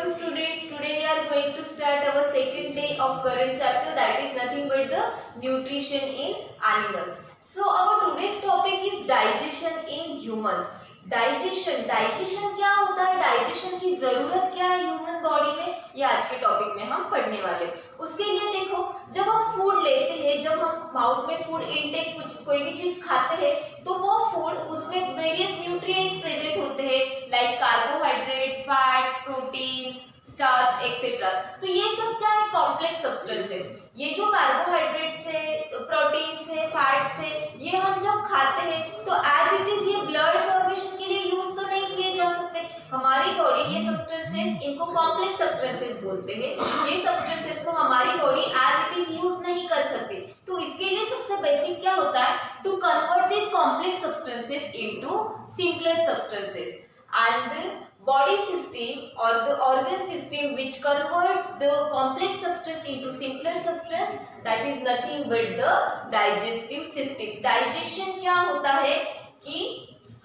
Welcome students. Today we are going to start our second day of current chapter, that is nothing but the nutrition in animals. So our today's topic is digestion in humans. Digestion क्या होता है, digestion की जरूरत क्या है human body में, ये आज के टॉपिक में हम पढ़ने वाले। उसके लिए देखो, जब हम फूड लेते हैं, जब हम माउथ में फूड इनटेक कोई भी चीज खाते हैं, तो वो फूड उसमें वेरियस न्यूट्रिएंट्स प्रेजेंट होते हैं, like carbohydrates, fats, proteins, starch etcetera. तो ये सब क्या है, कॉम्प्लेक्स सब्सटेंसेस। ये जो कार्बोहाइड्रेट्स है, प्रोटीन्स है, फैट्स है, ये हम जब खाते हैं तो एज इट इज ये ब्लड फॉर्मेशन के लिए यूज तो नहीं किए जा सकते। हमारी बॉडी ये सब्सटेंसेस, इनको कॉम्प्लेक्स सब्सटेंसेस बोलते हैं, ये सब्सटेंसेस को हमारी body as it is use नहीं कर सकती। तो इसके लिए सबसे बेसिक क्या होता है, to convert this complex substances into simpler substances. And the body system or the organ system which converts the complex substance into simpler substance, that is nothing but the digestive system. Digestion क्या होता है कि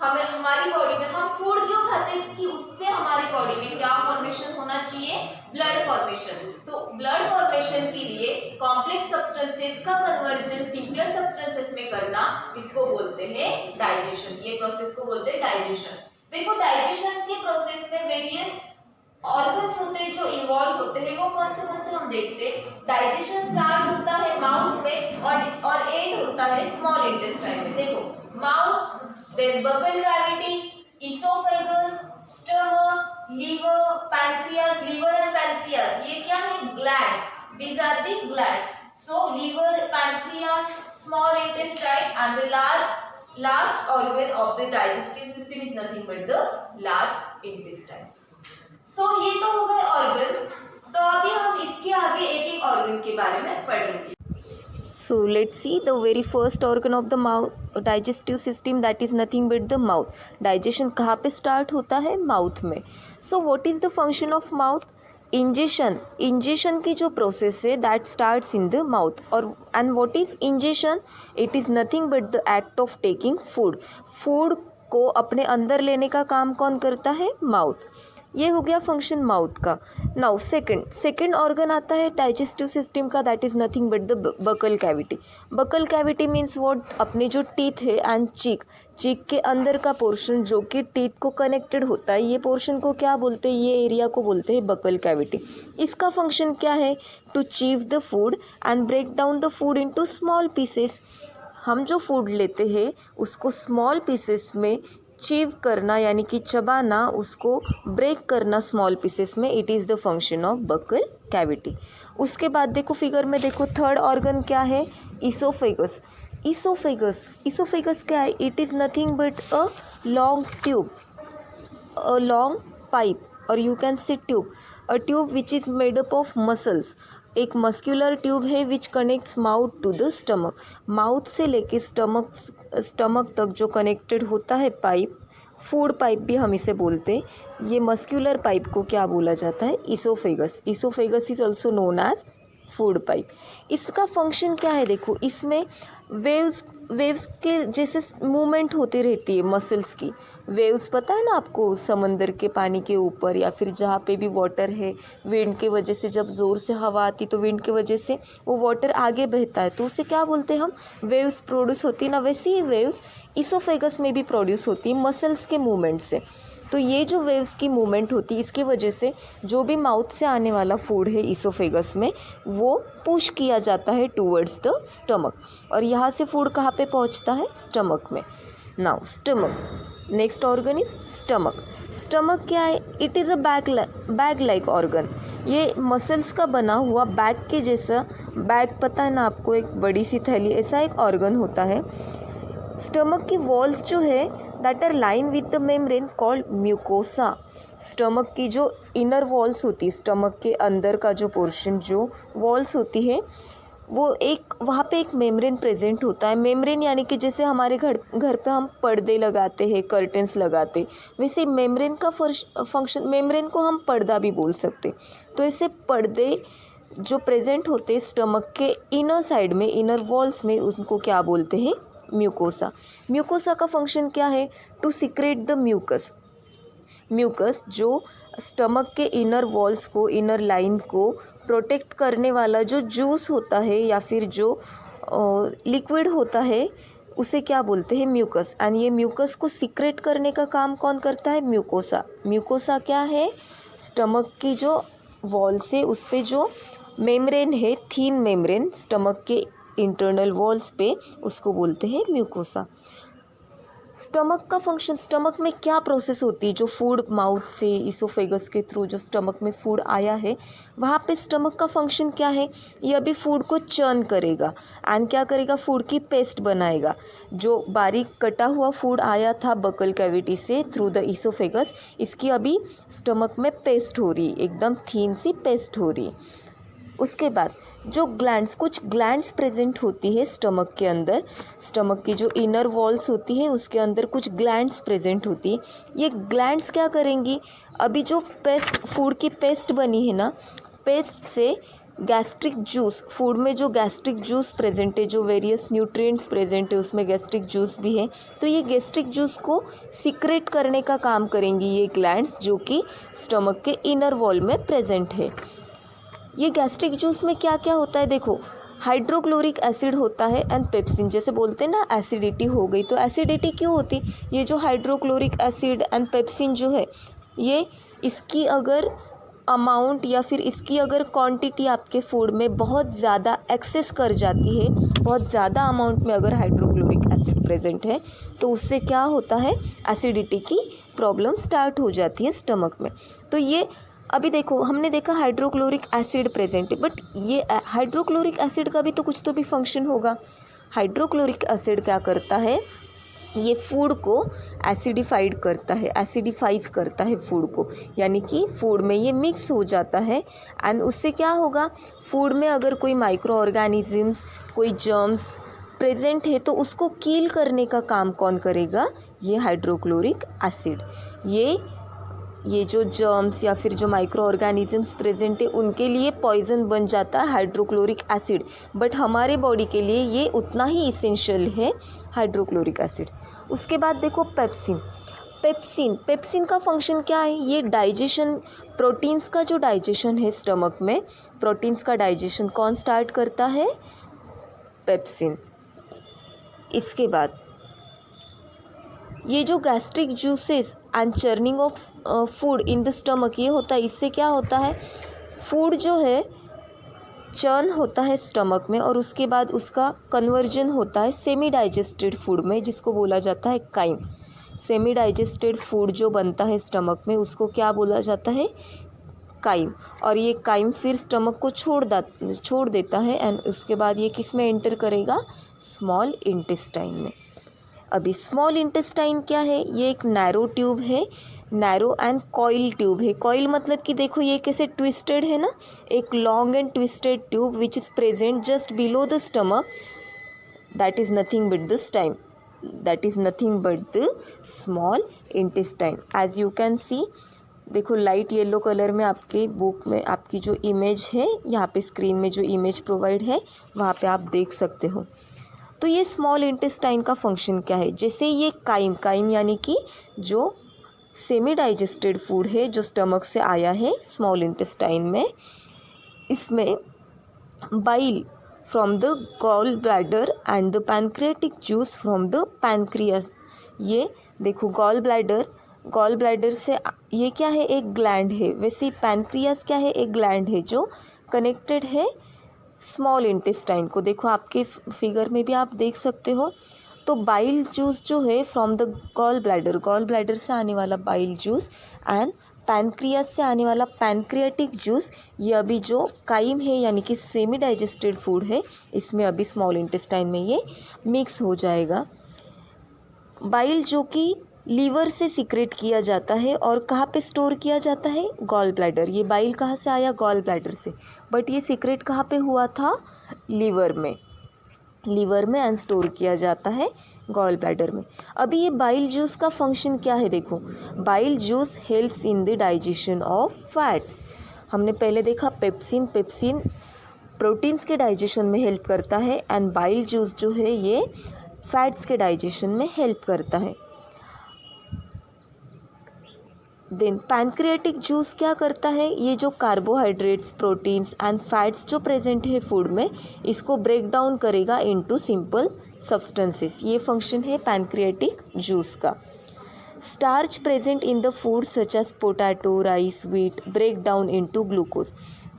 हमें हमारी body में, हम food क्यों खाते हैं कि उससे हमारी बॉडी में क्या फॉर्मेशन होना चाहिए, ब्लड फॉर्मेशन। तो ब्लड फॉर्मेशन के लिए कॉम्प्लेक्स सब्सटेंसेस का कन्वर्जन सिंपलर सब्सटेंसेस में करना, इसको बोलते हैं डाइजेशन। ये प्रोसेस को बोलते हैं डाइजेशन। देखो, डाइजेशन के प्रोसेस में वेरियस ऑर्गन्स होते हैं जो इन्वॉल्व होते हैं, वो कौन से हम देखते हैं। डाइजेशन स्टार्ट होता है माउथ में और एंड होता है स्मॉल इंटेस्टाइन में। देखो, mouth, then buccal cavity, oesophagus, stomach, liver, pancreas. Liver and pancreas ये क्या है, glands, these are the glands. So liver, pancreas, small intestine and the last organ of the digestive system is nothing but the large intestine. So ये तो हो गए organs। तो अभी हम इसके आगे एक एक organ के बारे में पढ़ेंगे। So let's see the very first organ of the mouth digestive system, that is nothing but the mouth. Digestion कहाँ पे start होता है, mouth में। So what is the function of mouth? Ingestion की जो प्रोसेस है that starts in the mouth. और and what is ingestion, it is nothing but the act of taking food को अपने अंदर लेने का काम कौन करता है, माउथ। ये हो गया फंक्शन माउथ का। नाउ सेकंड ऑर्गन आता है डाइजेस्टिव सिस्टम का, that is nothing but the buccal cavity. Buccal cavity means what, अपने जो टीथ है एंड चीक के अंदर का पोर्शन जो कि टीथ को कनेक्टेड होता है, ये पोर्शन को क्या बोलते हैं, ये एरिया को बोलते हैं बकल कैविटी। इसका फंक्शन क्या है, to chew the food and break down the food into small pieces. हम जो फूड लेते हैं उसको स्मॉल पीसेस में चीव करना, यानी कि चबाना, उसको ब्रेक करना स्मॉल पीसेस में, it is the function of buccal cavity. उसके बाद देखो फिगर में, देखो थर्ड ऑर्गन क्या है, इसोफेगस। इसोफेगस क्या है, it is nothing but a long tube, a long pipe, और you can say tube, a tube which is made up of muscles. एक मस्क्यूलर ट्यूब है which connects mouth to the stomach. Mouth से लेके stomach तक जो connected होता है pipe, food pipe भी हम इसे बोलते हैं। ये मस्क्यूलर पाइप को क्या बोला जाता है, oesophagus. Oesophagus is also known as food pipe. इसका फंक्शन क्या है, देखो इसमें वेव्स के जैसे मूवमेंट होती रहती है, मसल्स की वेव्स, पता है ना आपको, समंदर के पानी के ऊपर या फिर जहाँ पे भी वाटर है, विंड के वजह से जब ज़ोर से हवा आती तो विंड के वजह से वो वाटर आगे बहता है, तो उसे क्या बोलते हैं हम, वेव्स प्रोड्यूस होती है ना। वैसे ही वेव्स इसोफेगस में भी प्रोड्यूस होती है मसल्स के मूवमेंट से। तो ये जो वेव्स की मूवमेंट होती है, इसकी वजह से जो भी माउथ से आने वाला फूड है इसोफेगस में, वो पुश किया जाता है टूवर्ड्स द स्टमक, और यहाँ से फूड कहाँ पे पहुँचता है, स्टमक में। Now stomach, next organ is stomach. Stomach क्या है, it is a bag like organ. ये मसल्स का बना हुआ बैग के जैसा, बैग पता है ना आपको, एक बड़ी सी थैली, ऐसा एक ऑर्गन होता है। स्टमक की वॉल्स जो है that are line with the membrane called mucosa. Stomach की जो इनर वॉल्स होती है, स्टमक के अंदर का जो पोर्शन, जो वॉल्स होती है, वो एक वहाँ पे एक मेम्ब्रेन प्रेजेंट होता है। मेम्ब्रेन यानी कि जैसे हमारे घर पे हम पर्दे लगाते हैं, कर्टन्स लगाते, वैसे मेम्ब्रेन का फंक्शन, मेम्ब्रेन को हम पर्दा भी बोल सकते। तो ऐसे पर्दे जो प्रेजेंट होते हैं स्टमक के इनर साइड में, इनर वॉल्स में, उनको क्या बोलते हैं, म्यूकोसा। म्यूकोसा का फंक्शन क्या है, to secrete the mucus. Mucus जो स्टमक के इनर वॉल्स को, इनर लाइन को प्रोटेक्ट करने वाला जो जूस होता है या फिर जो लिक्विड होता है उसे क्या बोलते हैं? म्यूकस। एंड ये म्यूकस को सीक्रेट करने का काम कौन करता है? म्यूकोसा। म्यूकोसा क्या है? स्टमक की जो वॉल से उस पे जो मेम्ब्रेन है, थीन मेम्ब्रेन स्टमक के इंटरनल वॉल्स पे, उसको बोलते हैं म्यूकोसा। स्टमक का फंक्शन, स्टमक में क्या प्रोसेस होती है? जो फूड माउथ से इसोफेगस के थ्रू जो स्टमक में फूड आया है, वहाँ पे स्टमक का फंक्शन क्या है? ये अभी फूड को चर्न करेगा एंड क्या करेगा? फूड की पेस्ट बनाएगा। जो बारीक कटा हुआ फूड आया था बकल कैविटी से थ्रू द इसोफेगस, इसकी अभी स्टमक में पेस्ट हो रही, एकदम थीन सी पेस्ट हो रही। उसके बाद जो ग्लैंड्स, कुछ ग्लैंड्स प्रेजेंट होती है स्टमक के अंदर, स्टमक की जो इनर वॉल्स होती है उसके अंदर कुछ ग्लैंड्स प्रेजेंट होती है। ये ग्लैंड्स क्या करेंगी? अभी जो पेस्ट, फूड की पेस्ट बनी है ना, पेस्ट से गैस्ट्रिक जूस, फूड में जो गैस्ट्रिक जूस प्रेजेंट है, जो वेरियस न्यूट्रिएंट्स प्रेजेंट है उसमें गैस्ट्रिक जूस भी है, तो ये गैस्ट्रिक जूस को सीक्रेट करने का काम करेंगी ये ग्लैंड्स जो कि स्टमक के इनर वॉल में प्रेजेंट है। ये गैस्ट्रिक जूस में क्या क्या होता है? देखो, हाइड्रोक्लोरिक एसिड होता है एंड पेप्सिन। जैसे बोलते हैं ना एसिडिटी हो गई, तो एसिडिटी क्यों होती? ये जो हाइड्रोक्लोरिक एसिड एंड पेप्सिन जो है, ये इसकी अगर अमाउंट या फिर इसकी अगर क्वांटिटी आपके फूड में बहुत ज़्यादा एक्सेस कर जाती है, बहुत ज़्यादा अमाउंट में अगर हाइड्रोक्लोरिक एसिड प्रेजेंट है, तो उससे क्या होता है? एसिडिटी की प्रॉब्लम स्टार्ट हो जाती है स्टमक में। तो ये अभी देखो, हमने देखा हाइड्रोक्लोरिक एसिड प्रेजेंट है, बट ये हाइड्रोक्लोरिक एसिड का भी तो कुछ तो भी फंक्शन होगा। हाइड्रोक्लोरिक एसिड क्या करता है? ये फूड को एसिडिफाइड करता है, एसिडिफाइज करता है फूड को, यानी कि फूड में ये मिक्स हो जाता है एंड उससे क्या होगा? फूड में अगर कोई माइक्रो ऑर्गेनिजम्स, कोई जर्म्स प्रेजेंट है तो उसको कील करने का काम कौन करेगा? ये हाइड्रोक्लोरिक एसिड। ये जो जर्म्स या फिर जो माइक्रो ऑर्गेनिजम्स प्रेजेंट है उनके लिए पॉइजन बन जाता है हाइड्रोक्लोरिक एसिड, बट हमारे बॉडी के लिए ये उतना ही इसेंशियल है हाइड्रोक्लोरिक एसिड। उसके बाद देखो पेप्सिन। पेप्सिन का फंक्शन क्या है? ये डाइजेशन, प्रोटीन्स का जो डाइजेशन है स्टमक में, प्रोटीन्स का डाइजेशन कौन स्टार्ट करता है? पेप्सिन। इसके बाद ये जो gastric juices and churning of food in the stomach ये होता है, इससे क्या होता है? फूड जो है चर्न होता है स्टमक में और उसके बाद उसका कन्वर्जन होता है सेमी डाइजेस्टेड फूड में, जिसको बोला जाता है काइम। सेमी डाइजेस्टेड फूड जो बनता है स्टमक में उसको क्या बोला जाता है? काइम। और ये काइम फिर स्टमक को छोड़ देता है एंड उसके बाद ये किस में एंटर करेगा? स्मॉल इंटेस्टाइन में। अभी स्मॉल इंटेस्टाइन क्या है? ये एक नैरो ट्यूब है, नैरो एंड कॉइल ट्यूब है। कॉइल मतलब कि देखो ये कैसे ट्विस्टेड है ना, एक long and twisted tube which is present just below the stomach, that is nothing but the small intestine. As you can see, देखो लाइट येलो कलर में आपके बुक में आपकी जो इमेज है, यहाँ पे स्क्रीन में जो इमेज प्रोवाइड है वहाँ पे आप देख सकते हो। तो ये स्मॉल इंटेस्टाइन का फंक्शन क्या है? जैसे ये काइम यानी कि जो सेमी डाइजेस्टेड फूड है जो स्टमक से आया है स्मॉल इंटेस्टाइन में, इसमें bile from the gall bladder and the pancreatic juice from the pancreas. ये देखो गॉल ब्लैडर से ये क्या है? एक ग्लैंड है। वैसे ही पैनक्रियास क्या है? एक ग्लैंड है जो कनेक्टेड है स्मॉल इंटेस्टाइन को। देखो आपके फिगर में भी आप देख सकते हो। तो बाइल जूस जो है फ्रॉम द गॉल ब्लैडर से आने वाला बाइल जूस एंड पैनक्रियास से आने वाला पैनक्रियाटिक जूस, ये अभी जो काइम है यानी कि सेमी डाइजेस्टेड फूड है, इसमें अभी स्मॉल इंटेस्टाइन में ये मिक्स हो जाएगा। बाइल जो कि लीवर से सीक्रेट किया जाता है और कहाँ पे स्टोर किया जाता है? Gall bladder. ये बाइल कहाँ से आया? गॉल ब्लैडर से, बट ये सीक्रेट कहाँ पे हुआ था? लीवर में एंड स्टोर किया जाता है गॉल ब्लैडर में। अभी ये बाइल जूस का फंक्शन क्या है? देखो, bile juice helps in the digestion of fats. हमने पहले देखा पेप्सिन प्रोटीन्स के डाइजेशन में हेल्प करता है एंड बाइल जूस जो है ये फैट्स के डाइजेशन में हेल्प करता है। देन पैनक्रियाटिक जूस क्या करता है, ये जो कार्बोहाइड्रेट्स, प्रोटीन्स एंड फैट्स जो प्रेजेंट है फूड में, इसको ब्रेक डाउन करेगा इनटू सिंपल सब्सटेंसेस। ये फंक्शन है पैनक्रियाटिक जूस का। Starch present in the food such as potato, rice, wheat break down into glucose.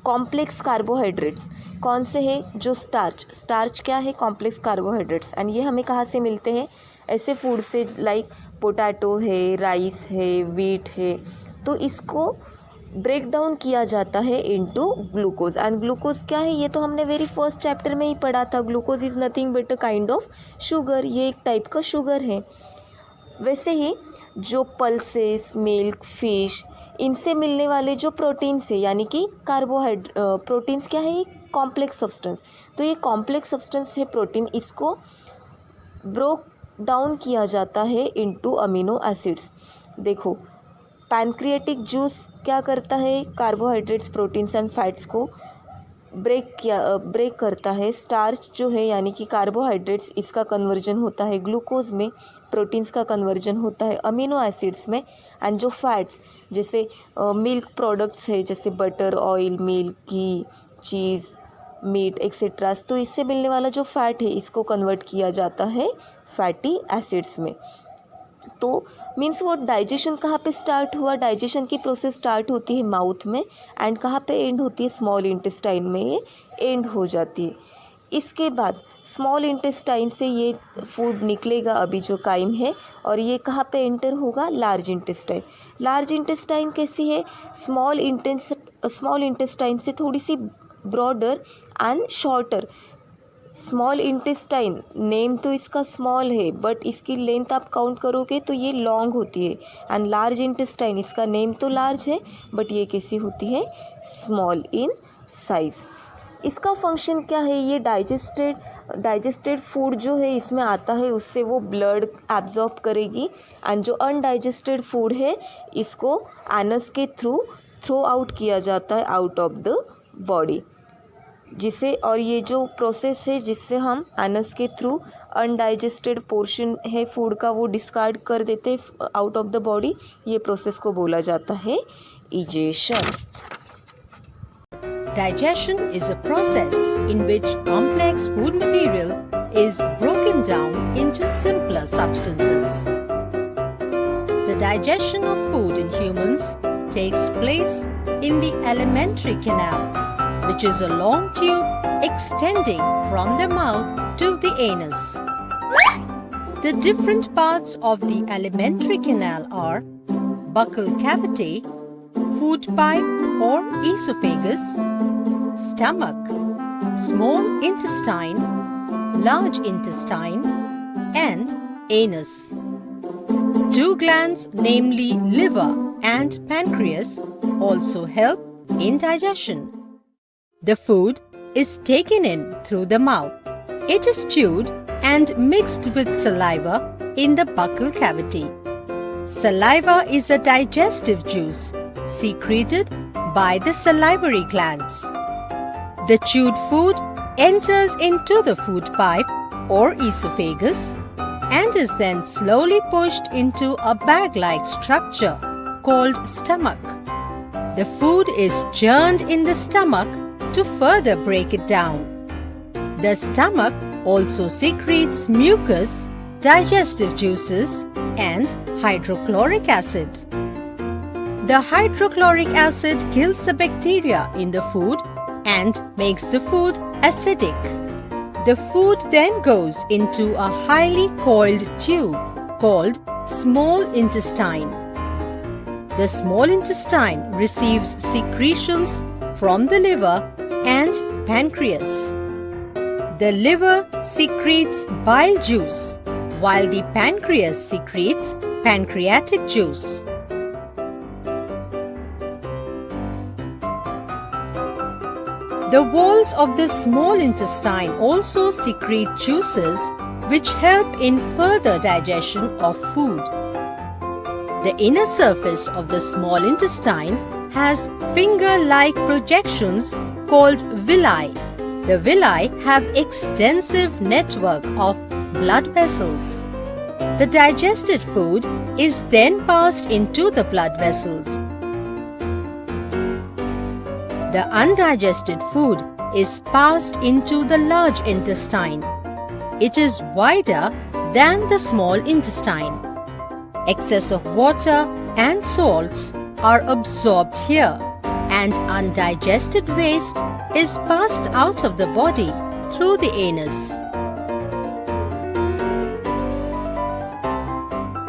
Complex carbohydrates कौन से हैं, जो स्टार्च क्या है, कॉम्प्लेक्स कार्बोहाइड्रेट्स, एंड ये हमें कहाँ से मिलते हैं, ऐसे फूड से लाइक पोटैटो है, राइस है, व्हीट है। तो इसको ब्रेक डाउन किया जाता है इनटू ग्लूकोज, एंड ग्लूकोज क्या है, ये तो हमने वेरी फर्स्ट चैप्टर में ही पढ़ा था। Glucose is nothing but a kind of sugar, ये एक टाइप का शुगर है। वैसे ही जो पल्सेस, मिल्क, फिश, इनसे मिलने वाले जो प्रोटीन्स है, यानी कि प्रोटीन्स क्या है, ये कॉम्प्लेक्स सब्सटेंस। तो ये कॉम्प्लेक्स सब्सटेंस है प्रोटीन, इसको ब्रोक डाउन किया जाता है इनटू अमीनो एसिड्स। देखो पैनक्रियाटिक जूस क्या करता है, कार्बोहाइड्रेट्स, प्रोटीन्स एंड फैट्स को ब्रेक करता है। स्टार्च जो है यानी कि कार्बोहाइड्रेट्स, इसका कन्वर्जन होता है ग्लूकोज में, प्रोटीन्स का कन्वर्जन होता है अमीनो एसिड्स में, एंड जो फैट्स जैसे मिल्क प्रोडक्ट्स है जैसे बटर, ऑयल, मिल्क, घी, चीज़, मीट एक्सेट्रा, तो इससे मिलने वाला जो फैट है इसको कन्वर्ट किया जाता है फैटी एसिड्स में। तो मीन्स वो डाइजेशन कहाँ पे स्टार्ट हुआ, डाइजेशन की प्रोसेस स्टार्ट होती है माउथ में, एंड कहाँ पे एंड होती है, स्मॉल इंटेस्टाइन में ये एंड हो जाती है। इसके बाद स्मॉल इंटेस्टाइन से ये फूड निकलेगा अभी जो काइम है, और ये कहाँ पे एंटर होगा, लार्ज इंटेस्टाइन। लार्ज इंटेस्टाइन कैसी है, स्मॉल इंटेस्टाइन से थोड़ी सी broader and shorter. Small intestine name तो इसका स्मॉल है, बट इसकी लेंथ आप काउंट करोगे तो ये लॉन्ग होती है, एंड लार्ज इंटेस्टाइन इसका नेम तो लार्ज है बट ये कैसी होती है, स्मॉल इन साइज़। इसका फंक्शन क्या है, ये डाइजेस्टेड फूड जो है इसमें आता है उससे वो ब्लड एब्जॉर्ब करेगी, एंड जो अनडाइजेस्टेड फूड है इसको एनस के थ्रो आउट किया जाता है आउट ऑफ द बॉडी, जिसे, और ये जो प्रोसेस है जिससे हम एनस के थ्रू अनडाइजेस्टेड पोर्शन है फूड का वो डिस्कार्ड कर देते हैं आउट ऑफ द बॉडी, ये प्रोसेस को बोला जाता है egestion. Digestion is a process in which complex food material is broken down into simpler substances. The digestion of food in humans takes place in the alimentary canal, which is a long tube extending from the mouth to the anus. The different parts of the alimentary canal are buccal cavity, food pipe or esophagus, stomach, small intestine, large intestine, and anus. Two glands, namely liver and pancreas, also help in digestion. The food is taken in through the mouth. It is chewed and mixed with saliva in the buccal cavity. Saliva is a digestive juice secreted by the salivary glands. The chewed food enters into the food pipe or esophagus and is then slowly pushed into a bag-like structure called stomach. The food is churned in the stomach to further break it down. The stomach also secretes mucus, digestive juices, and hydrochloric acid. The hydrochloric acid kills the bacteria in the food and makes the food acidic. The food then goes into a highly coiled tube called small intestine. The small intestine receives secretions from the liver and pancreas. The liver secretes bile juice, while the pancreas secretes pancreatic juice. The walls of the small intestine also secrete juices which help in further digestion of food. The inner surface of the small intestine has finger-like projections called villi. The villi have extensive network of blood vessels. The digested food is then passed into the blood vessels. The undigested food is passed into the large intestine. It is wider than the small intestine. Excess of water and salts are absorbed here, and undigested waste is passed out of the body through the anus.